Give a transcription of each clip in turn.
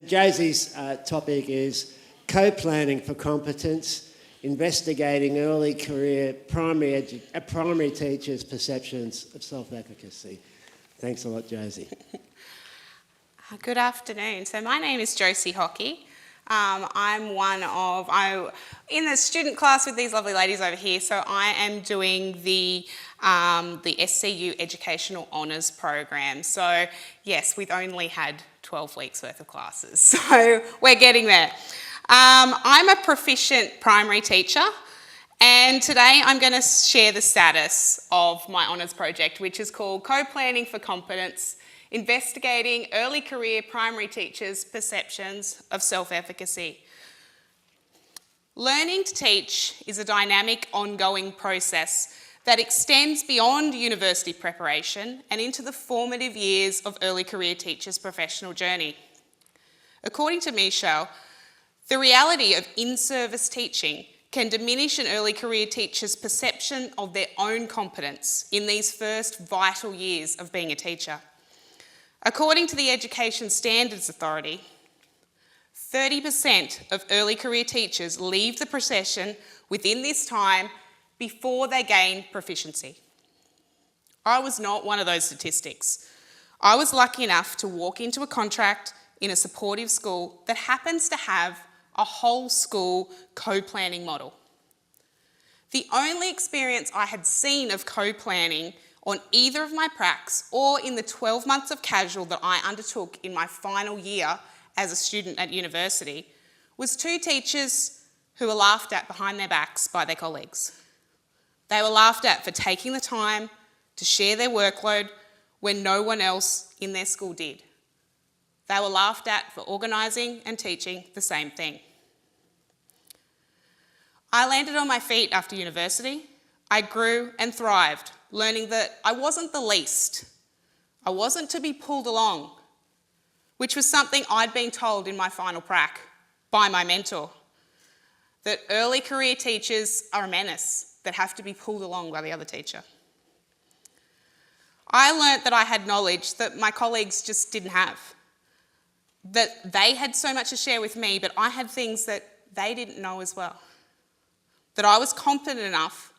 Josie's topic is co-planning for competence, investigating early career primary teachers' perceptions of self-efficacy. Thanks a lot, Josie. Good afternoon. So my name is Josie Hockey. I'm in the student class with these lovely ladies over here, so I am doing the SCU Educational Honours Program. So yes, we've only had 12 weeks worth of classes, so we're getting there. I'm a proficient primary teacher, and today I'm going to share the status of my honours project, which is called Co-Planning for Competence, Investigating Early Career Primary Teachers' Perceptions of Self-Efficacy. Learning to teach is a dynamic, ongoing process that extends beyond university preparation and into the formative years of early career teachers' professional journey. According to Michel, the reality of in-service teaching can diminish an early career teacher's perception of their own competence in these first vital years of being a teacher. According to the Education Standards Authority, 30% of early career teachers leave the profession within this time before they gain proficiency. I was not one of those statistics. I was lucky enough to walk into a contract in a supportive school that happens to have a whole school co-planning model. The only experience I had seen of co-planning on either of my pracs or in the 12 months of casual that I undertook in my final year as a student at university was two teachers who were laughed at behind their backs by their colleagues. They were laughed at for taking the time to share their workload when no one else in their school did. They were laughed at for organising and teaching the same thing. I landed on my feet after university. I grew and thrived, learning that I wasn't the least. I wasn't to be pulled along, which was something I'd been told in my final prac by my mentor, that early career teachers are a menace that have to be pulled along by the other teacher. I learnt that I had knowledge that my colleagues just didn't have, that they had so much to share with me, but I had things that they didn't know as well, that I was confident enough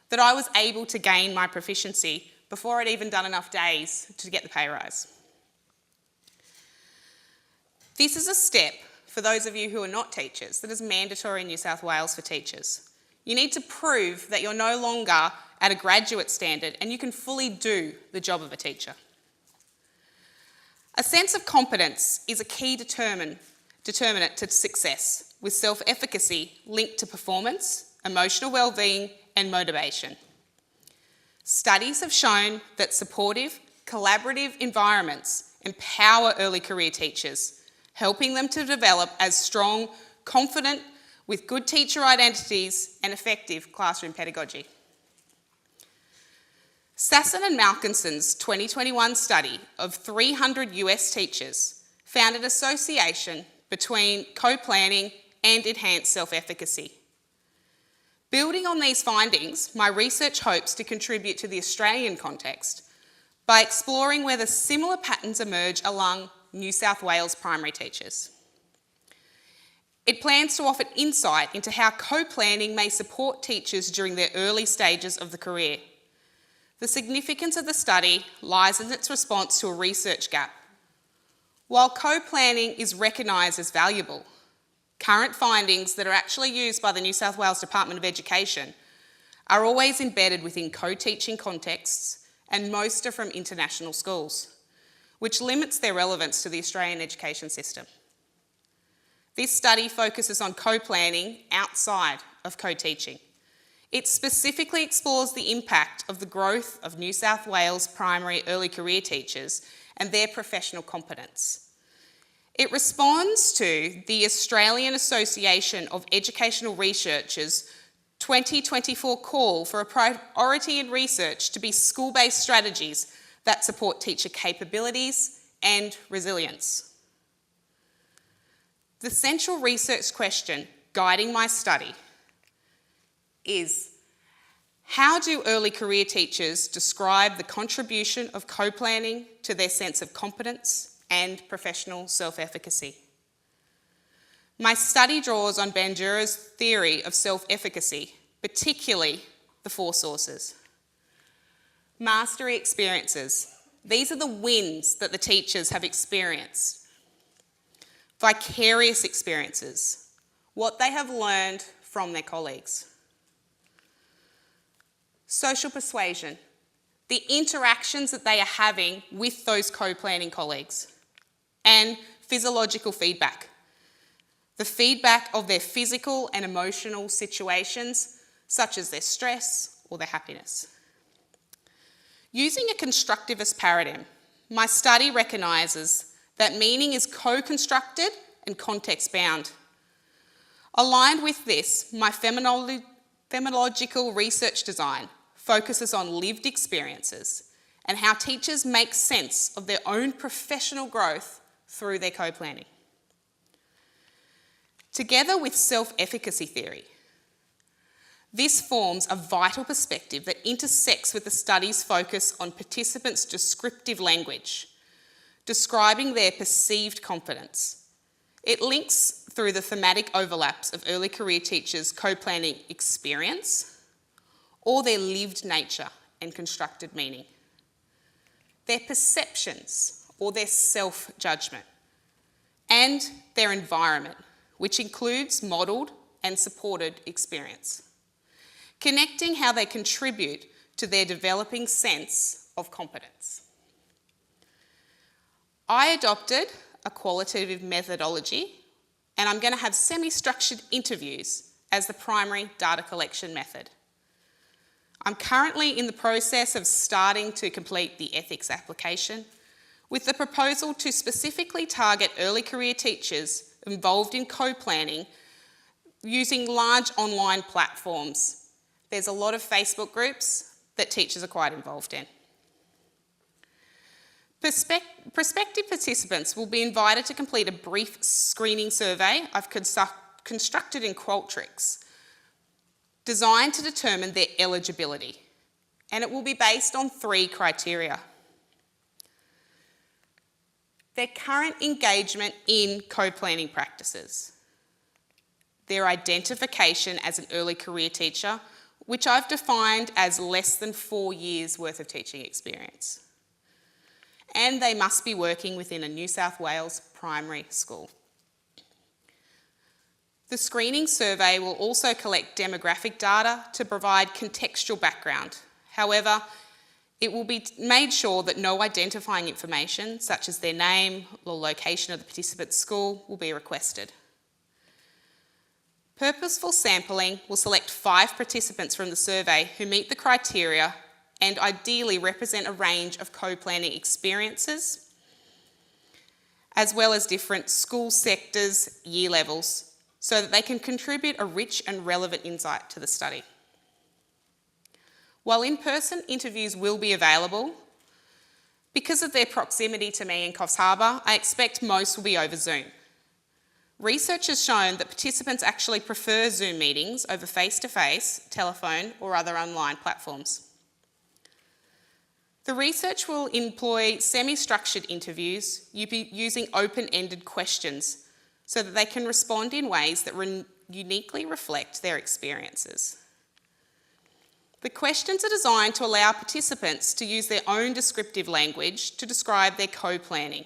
that I was able to gain my proficiency before I'd even done enough days to get the pay rise. This is a step, for those of you who are not teachers, that is mandatory in New South Wales for teachers. You need to prove that you're no longer at a graduate standard and you can fully do the job of a teacher. A sense of competence is a key determinant to success, with self-efficacy linked to performance, emotional well-being, and motivation. Studies have shown that supportive, collaborative environments empower early career teachers, helping them to develop as strong, confident, with good teacher identities and effective classroom pedagogy. Sasson and Malkinson's 2021 study of 300 US teachers found an association between co-planning and enhanced self-efficacy. Building on these findings, my research hopes to contribute to the Australian context by exploring whether similar patterns emerge among New South Wales primary teachers. It plans to offer insight into how co-planning may support teachers during their early stages of the career. The significance of the study lies in its response to a research gap. While co-planning is recognised as valuable, current findings that are actually used by the New South Wales Department of Education are always embedded within co-teaching contexts, and most are from international schools, which limits their relevance to the Australian education system. This study focuses on co-planning outside of co-teaching. It specifically explores the impact of the growth of New South Wales primary early career teachers and their professional competence. It responds to the Australian Association of Educational Researchers' 2024 call for a priority in research to be school-based strategies that support teacher capabilities and resilience. The central research question guiding my study is, how do early career teachers describe the contribution of co-planning to their sense of competence and professional self-efficacy? My study draws on Bandura's theory of self-efficacy, particularly the 4 sources. Mastery experiences. These are the wins that the teachers have experienced. Vicarious experiences, what they have learned from their colleagues. Social persuasion, the interactions that they are having with those co-planning colleagues. And physiological feedback, the feedback of their physical and emotional situations, such as their stress or their happiness. Using a constructivist paradigm, my study recognises that meaning is co-constructed and context-bound. Aligned with this, my phenomenological research design focuses on lived experiences and how teachers make sense of their own professional growth through their co-planning. Together with self-efficacy theory, this forms a vital perspective that intersects with the study's focus on participants' descriptive language, describing their perceived competence. It links through the thematic overlaps of early career teachers' co-planning experience or their lived nature and constructed meaning, their perceptions or their self-judgment, and their environment, which includes modelled and supported experience, connecting how they contribute to their developing sense of competence. I adopted a qualitative methodology, and I'm going to have semi-structured interviews as the primary data collection method. I'm currently in the process of starting to complete the ethics application, with the proposal to specifically target early career teachers involved in co-planning using large online platforms. There's a lot of Facebook groups that teachers are quite involved in. Prospective participants will be invited to complete a brief screening survey I've constructed in Qualtrics, designed to determine their eligibility, and it will be based on 3 criteria. Their current engagement in co-planning practices, their identification as an early career teacher, which I've defined as less than 4 years worth of teaching experience, and they must be working within a New South Wales primary school. The screening survey will also collect demographic data to provide contextual background. However, it will be made sure that no identifying information, such as their name or location of the participant's school, will be requested. Purposeful sampling will select 5 participants from the survey who meet the criteria and ideally represent a range of co-planning experiences, as well as different school sectors, year levels, so that they can contribute a rich and relevant insight to the study. While in-person interviews will be available, because of their proximity to me in Coffs Harbour, I expect most will be over Zoom. Research has shown that participants actually prefer Zoom meetings over face-to-face, telephone, or other online platforms. The research will employ semi-structured interviews using open-ended questions so that they can respond in ways that uniquely reflect their experiences. The questions are designed to allow participants to use their own descriptive language to describe their co-planning.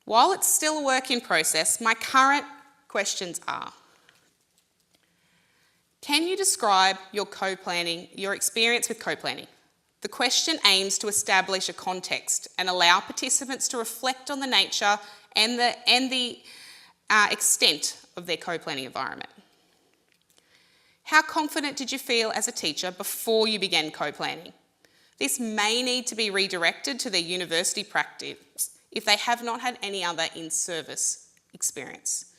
While it's still a work in process, my current questions are: can you describe your experience with co-planning? The question aims to establish a context and allow participants to reflect on the nature and the extent of their co-planning environment. How confident did you feel as a teacher before you began co-planning? This may need to be redirected to their university practice if they have not had any other in-service experience.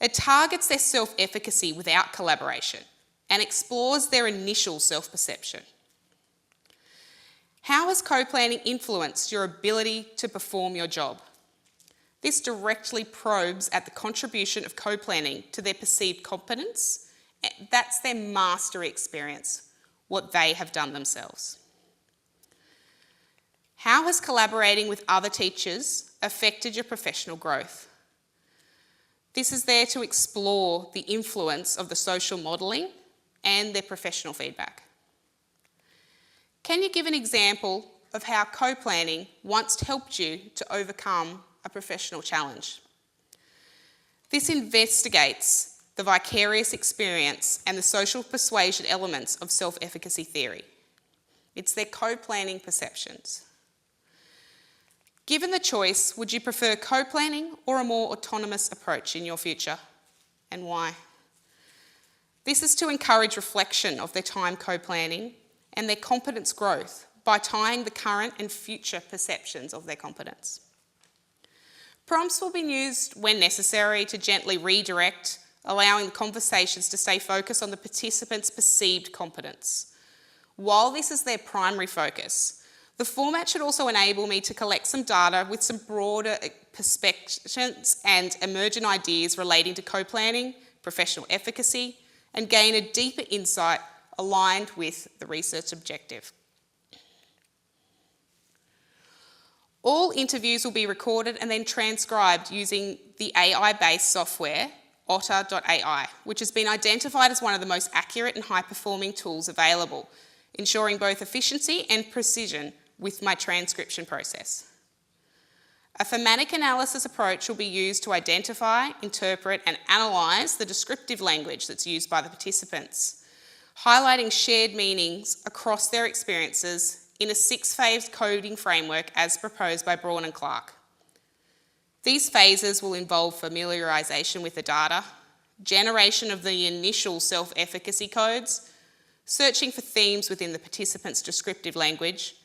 It targets their self-efficacy without collaboration and explores their initial self-perception. How has co-planning influenced your ability to perform your job? This directly probes at the contribution of co-planning to their perceived competence. That's their mastery experience, what they have done themselves. How has collaborating with other teachers affected your professional growth? This is there to explore the influence of the social modelling and their professional feedback. Can you give an example of how co-planning once helped you to overcome a professional challenge? This investigates the vicarious experience and the social persuasion elements of self-efficacy theory. It's their co-planning perceptions. Given the choice, would you prefer co-planning or a more autonomous approach in your future, and why? This is to encourage reflection of their time co-planning and their competence growth by tying the current and future perceptions of their competence. Prompts will be used when necessary to gently redirect, allowing the conversations to stay focused on the participants' perceived competence. While this is their primary focus, the format should also enable me to collect some data with some broader perspectives and emergent ideas relating to co-planning, professional efficacy, and gain a deeper insight aligned with the research objective. All interviews will be recorded and then transcribed using the AI-based software, otter.ai, which has been identified as one of the most accurate and high-performing tools available, ensuring both efficiency and precision with my transcription process. A thematic analysis approach will be used to identify, interpret, and analyse the descriptive language that's used by the participants, highlighting shared meanings across their experiences in a 6-phase coding framework as proposed by Braun and Clark. These phases will involve familiarisation with the data, generation of the initial self-efficacy codes, searching for themes within the participants' descriptive language,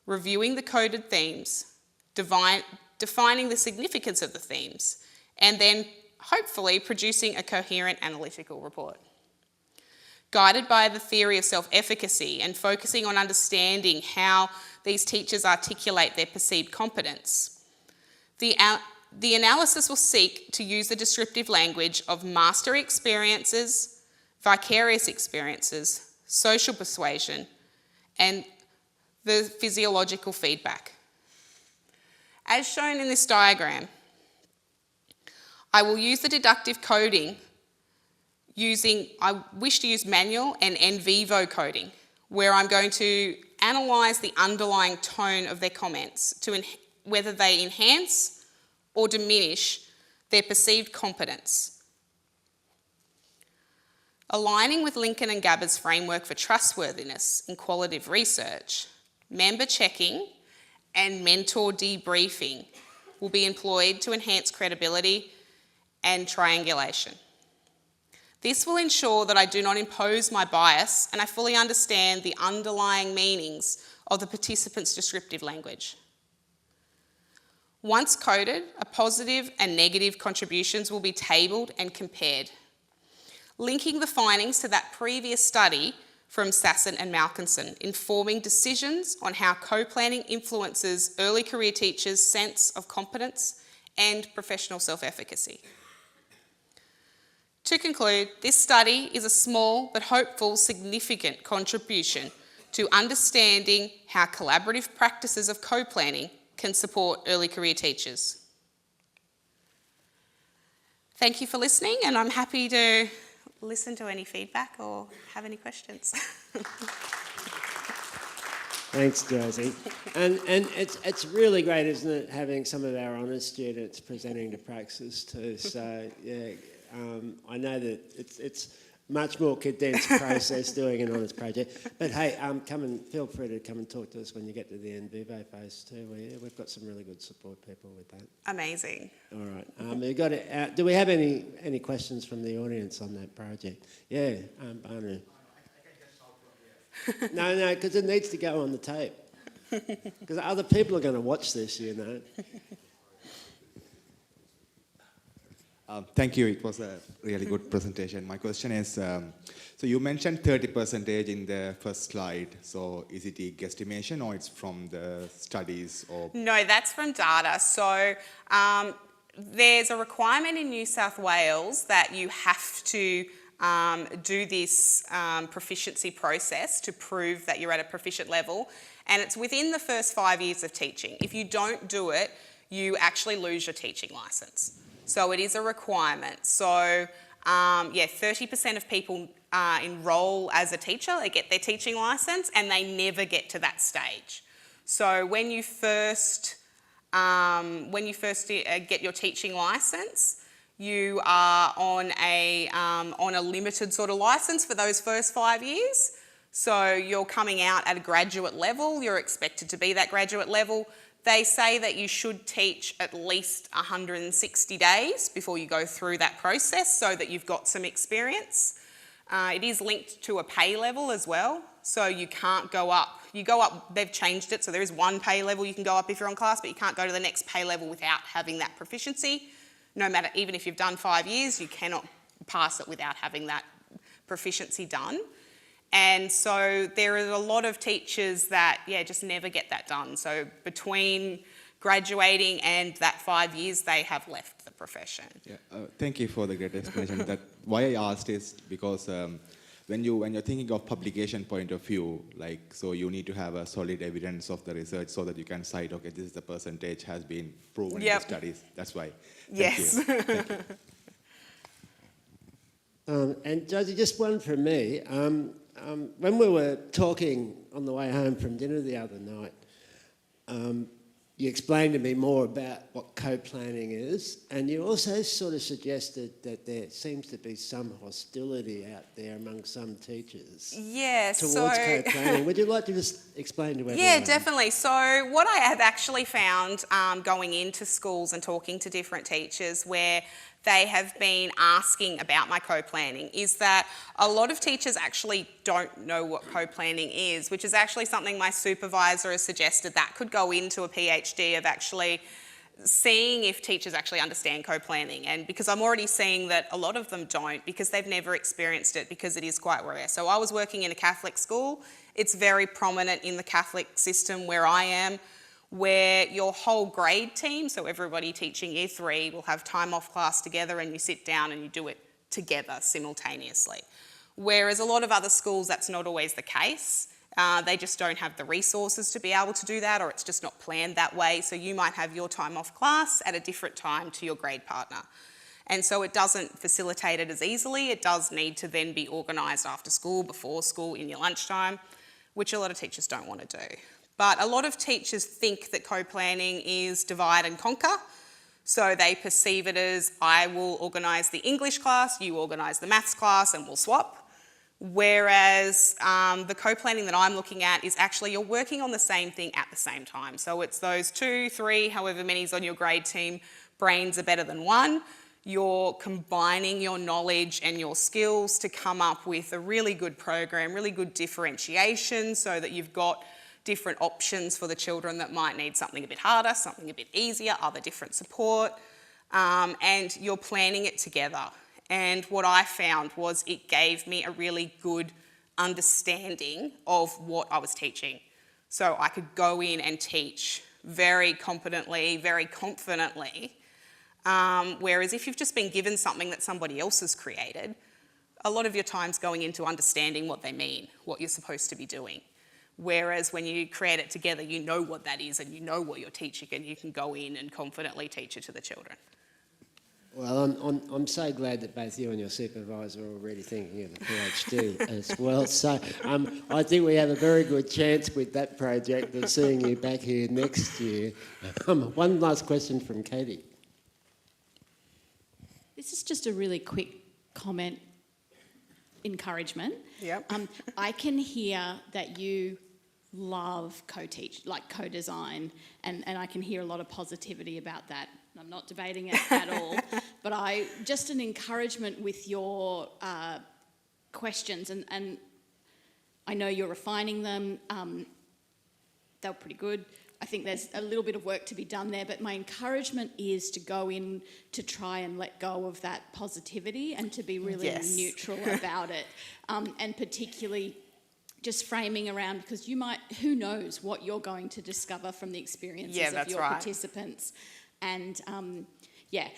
reviewing the coded themes, defining the significance of the themes, and then hopefully producing a coherent analytical report. Guided by the theory of self-efficacy and focusing on understanding how these teachers articulate their perceived competence, the analysis will seek to use the descriptive language of mastery experiences, vicarious experiences, social persuasion, and the physiological feedback. As shown in this diagram, I will use the deductive coding I wish to use manual and en vivo coding, where I'm going to analyse the underlying tone of their comments to whether they enhance or diminish their perceived competence. Aligning with Lincoln and Gabber's framework for trustworthiness in qualitative research, member checking and mentor debriefing will be employed to enhance credibility and triangulation. This will ensure that I do not impose my bias and I fully understand the underlying meanings of the participants' descriptive language. Once coded, a positive and negative contributions will be tabled and compared, linking the findings to that previous study from Sasson and Malkinson, informing decisions on how co-planning influences early career teachers' sense of competence and professional self-efficacy. To conclude, this study is a small but hopeful significant contribution to understanding how collaborative practices of co-planning can support early career teachers. Thank you for listening, and I'm happy to listen to any feedback or have any questions. Thanks, Josie. And it's really great, isn't it, having some of our honours students presenting to Praxis too. So, yeah. I know that it's much more condensed process doing an honours project. But hey, feel free to come and talk to us when you get to the en vivo phase too. We've got some really good support people with that. Amazing. All right. Do we have any questions from the audience on that project? Yeah, Banu. No, because it needs to go on the tape. Because other people are going to watch this, you know. Thank you. It was a really good presentation. My question is, so you mentioned 30% in the first slide. So is it a guesstimation or it's from the studies? Or No, that's from data. So there's a requirement in New South Wales that you have to do this proficiency process to prove that you're at a proficient level. And it's within the first 5 years of teaching. If you don't do it, you actually lose your teaching licence. So it is a requirement. So 30% of people enrol as a teacher, they get their teaching licence, and they never get to that stage. So when you first get your teaching licence, you are on a limited sort of licence for those first 5 years. So you're coming out at a graduate level, you're expected to be that graduate level. They say that you should teach at least 160 days before you go through that process so that you've got some experience. It is linked to a pay level as well, so you can't go up. You go up, they've changed it, so there is one pay level you can go up if you're on class, but you can't go to the next pay level without having that proficiency. No matter, even if you've done 5 years, you cannot pass it without having that proficiency done. And so there are a lot of teachers that, just never get that done. So between graduating and that 5 years, they have left the profession. Yeah, thank you for the great explanation. That why I asked is because when you're thinking of publication point of view, so you need to have a solid evidence of the research so that you can cite, okay, this is the percentage has been proven in the studies. That's why. Thank you. Thank you. And Josie, just one from me. When we were talking on the way home from dinner the other night, you explained to me more about what co-planning is, and you also sort of suggested that there seems to be some hostility out there among some teachers towards co-planning. Would you like to just explain to everyone? Yeah, definitely. So what I have actually found going into schools and talking to different teachers where they have been asking about my co-planning is that a lot of teachers actually don't know what co-planning is, which is actually something my supervisor has suggested that could go into a PhD of actually seeing if teachers actually understand co-planning. And because I'm already seeing that a lot of them don't because they've never experienced it because it is quite rare. So I was working in a Catholic school. It's very prominent in the Catholic system where I am, where your whole grade team, so everybody teaching year 3, will have time off class together and you sit down and you do it together simultaneously. Whereas a lot of other schools, that's not always the case. They just don't have the resources to be able to do that, or it's just not planned that way. So you might have your time off class at a different time to your grade partner. And so it doesn't facilitate it as easily. It does need to then be organised after school, before school, in your lunchtime, which a lot of teachers don't want to do. But a lot of teachers think that co-planning is divide and conquer. So they perceive it as, I will organise the English class, you organise the maths class, and we'll swap. Whereas the co-planning that I'm looking at is actually you're working on the same thing at the same time. So it's those 2, 3, however many's on your grade team, brains are better than one. You're combining your knowledge and your skills to come up with a really good program, really good differentiation so that you've got different options for the children that might need something a bit harder, something a bit easier, other different support, and you're planning it together. And what I found was it gave me a really good understanding of what I was teaching. So I could go in and teach very competently, very confidently, whereas if you've just been given something that somebody else has created, a lot of your time's going into understanding what they mean, what you're supposed to be doing. Whereas when you create it together, you know what that is and you know what you're teaching and you can go in and confidently teach it to the children. Well, I'm so glad that both you and your supervisor are already thinking of a PhD as well. So I think we have a very good chance with that project of seeing you back here next year. One last question from Katie. This is just a really quick comment. Encouragement. Yep. I can hear that you love co-design, and I can hear a lot of positivity about that. I'm not debating it at all, but just an encouragement with your questions, and I know you're refining them. They were pretty good. I think there's a little bit of work to be done there, but my encouragement is to go in to try and let go of that positivity and to be really neutral about it, and particularly just framing around, because you might, who knows what you're going to discover from the experiences of your participants. And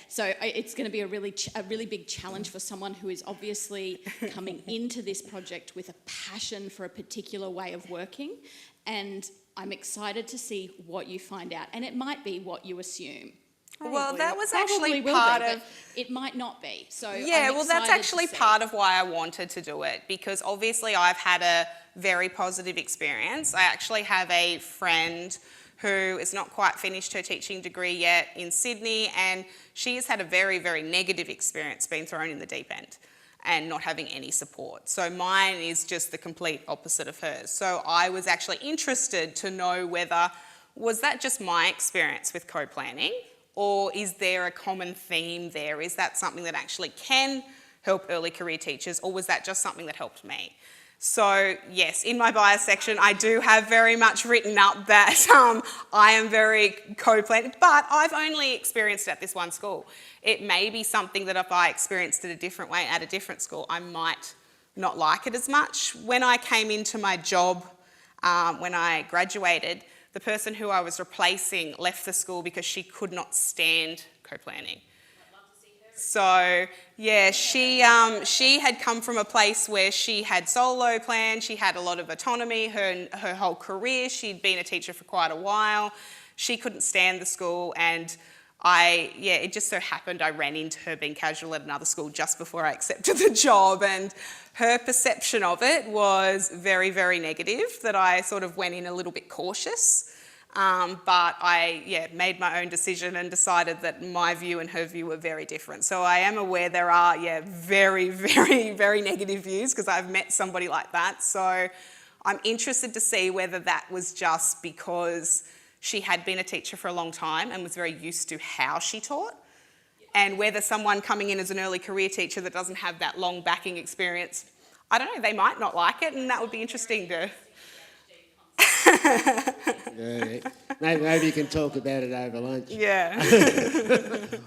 so it's going to be a really big challenge for someone who is obviously coming into this project with a passion for a particular way of working, and I'm excited to see what you find out, and it might be what you assume. Well, that was Probably actually will part be, of... but it might not be. So Yeah, I'm well, that's excited to actually see. part of why I wanted to do it, because obviously I've had a very positive experience. I actually have a friend who is not quite finished her teaching degree yet in Sydney, and she has had a very, very negative experience being thrown in the deep end and not having any support. So mine is just the complete opposite of hers. So I was actually interested to know whether, was that just my experience with co-planning, or is there a common theme there? Is that something that actually can help early career teachers, or was that just something that helped me? So yes, in my bio section, I do have very much written up that I am very co-planning, but I've only experienced it at this one school. It may be something that if I experienced it a different way at a different school, I might not like it as much. When I came into my job, when I graduated, the person who I was replacing left the school because she could not stand co-planning. So yeah, she had come from a place where she had solo plan, she had a lot of autonomy, her whole career, she'd been a teacher for quite a while. She couldn't stand the school, and it just so happened I ran into her being casual at another school just before I accepted the job, and her perception of it was very, very negative, that I sort of went in a little bit cautious. But I made my own decision and decided that my view and her view were very different. So I am aware there are very, very, very negative views, because I've met somebody like that. So I'm interested to see whether that was just because she had been a teacher for a long time and was very used to how she taught, and whether someone coming in as an early career teacher that doesn't have that long backing experience, I don't know, they might not like it, and that would be interesting to... Yeah, maybe you can talk about it over lunch. Yeah.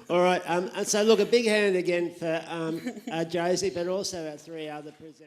All right. So look, a big hand again for Josie, but also our three other presenters.